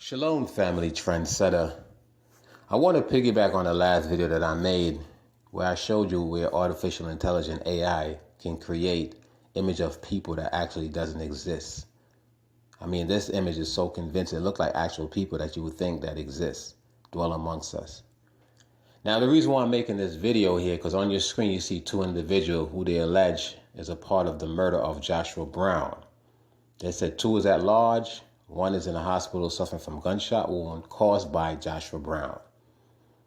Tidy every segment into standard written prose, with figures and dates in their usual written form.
Shalom, family trendsetter. I want to piggyback on the last video that I made where I showed you where artificial intelligence AI can create image of people that actually doesn't exist. I mean, this image is so convincing. It looked like actual people that you would think that exist, dwell amongst us. Now, the reason why I'm making this video here, because on your screen you see two individuals who they allege is a part of the murder of Joshua Brown. They said two is at large. One is in a hospital suffering from gunshot wound caused by Joshua Brown.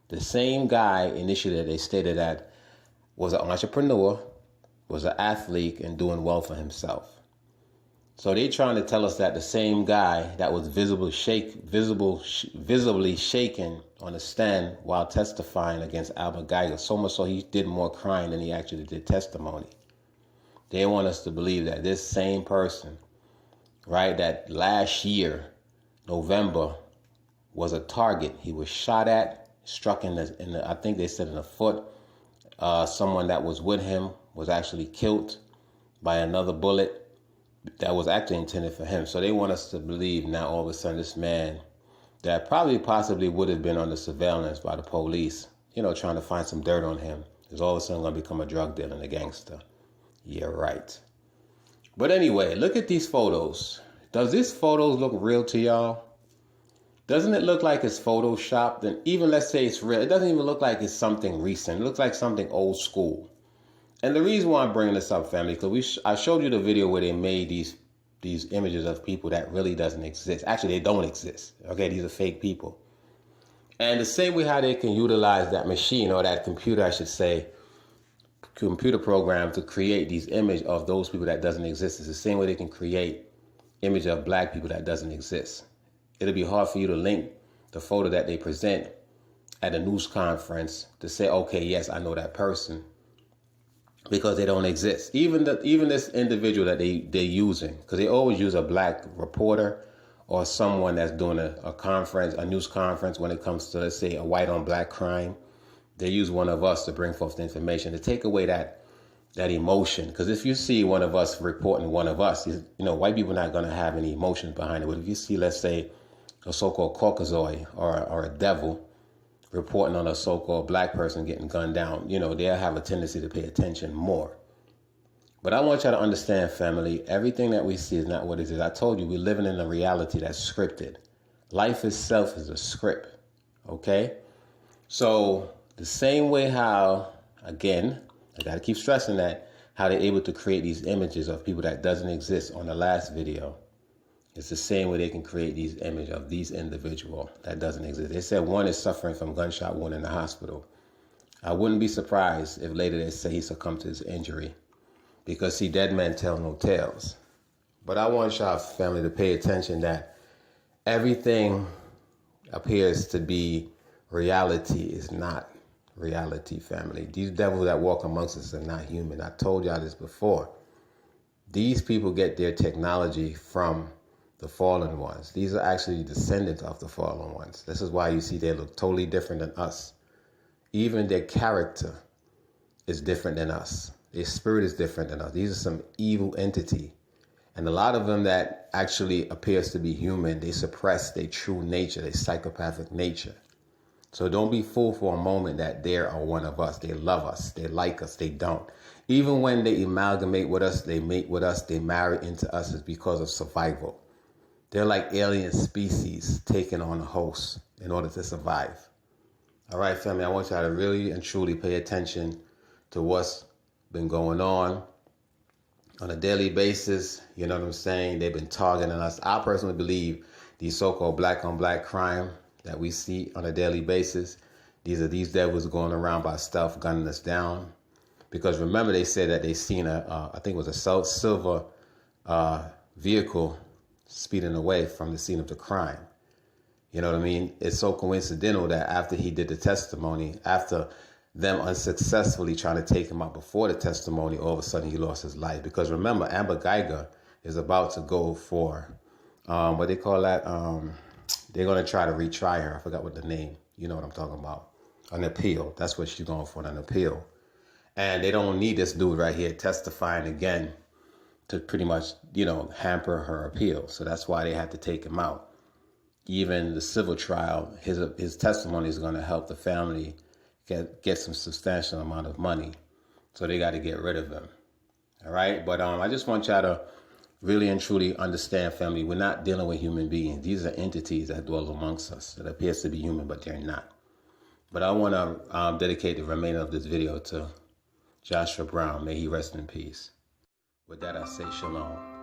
The same guy initially they stated that was an entrepreneur, was an athlete, and doing well for himself. So they trying to tell us that the same guy that was visibly shaken on the stand while testifying against Albert Geiger, so much so he did more crime than he actually did testimony. They want us to believe that this same person, right, that last year, November, was a target. He was shot at, struck in the I think they said in the foot. Someone that was with him was actually killed by another bullet that was actually intended for him. So they want us to believe now all of a sudden this man that possibly would have been under surveillance by the police, trying to find some dirt on him, is all of a sudden going to become a drug dealer and a gangster. Yeah, right. But anyway, look at these photos. Does these photos look real to y'all? Doesn't it look like it's photoshopped? And even let's say it's real, it doesn't even look like it's something recent. It looks like something old school. And the reason why I'm bringing this up, family, because I showed you the video where they made these images of people that really doesn't exist. Actually, they don't exist. Okay, these are fake people. And the same way how they can utilize that machine or that computer, I should say, computer program to create these image of those people that doesn't exist. It's the same way they can create image of black people that doesn't exist. It'll be hard for you to link the photo that they present at a news conference to say, okay, yes, I know that person, because they don't exist. Even this individual that they're using, because they always use a black reporter or someone that's doing a conference, a news conference when it comes to, let's say, a white on black crime. They use one of us to bring forth the information, to take away that emotion. Because if you see one of us reporting one of us, white people are not going to have any emotions behind it. But if you see, let's say, a so-called Caucasoid or a devil reporting on a so-called black person getting gunned down, they'll have a tendency to pay attention more. But I want y'all to understand, family, everything that we see is not what it is. I told you, we're living in a reality that's scripted. Life itself is a script, okay? So the same way how, again, I got to keep stressing that, how they're able to create these images of people that doesn't exist on the last video. It's the same way they can create these images of these individual that doesn't exist. They said one is suffering from gunshot wound in the hospital. I wouldn't be surprised if later they say he succumbed to his injury, because see, dead men tell no tales. But I want y'all family to pay attention that everything appears to be reality is not reality, family. These devils that walk amongst us are not human. I told y'all this before. These people get their technology from the fallen ones. These are actually descendants of the fallen ones. This is why you see they look totally different than us. Even their character is different than us. Their spirit is different than us. These are some evil entity. And a lot of them that actually appears to be human, they suppress their true nature, their psychopathic nature. So don't be fooled for a moment that they are one of us. They love us. They like us. They don't. Even when they amalgamate with us, they mate with us, they marry into us, is because of survival. They're like alien species taking on a host in order to survive. All right, family, I want y'all to really and truly pay attention to what's been going on a daily basis. You know what I'm saying? They've been targeting us. I personally believe these so-called black on black crime that we see on a daily basis, these devils going around by stealth gunning us down. Because remember, they said that they seen I think it was a silver vehicle speeding away from the scene of the crime. You know what I mean? It's so coincidental that after he did the testimony, after them unsuccessfully trying to take him out before the testimony, all of a sudden he lost his life. Because remember, Amber Geiger is about to go for, what they call that? They're going to try to retry her. I forgot what the name, you know what I'm talking about. An appeal. That's what she's going for, an appeal. And they don't need this dude right here testifying again to pretty much, hamper her appeal. So that's why they had to take him out. even the civil trial, his testimony is going to help the family get some substantial amount of money. So they got to get rid of him. All right. But I just want y'all to really and truly understand, family, we're not dealing with human beings. These are entities that dwell amongst us that appears to be human, but they're not. But I want to dedicate the remainder of this video to Joshua Brown. May he rest in peace. With that, I say shalom.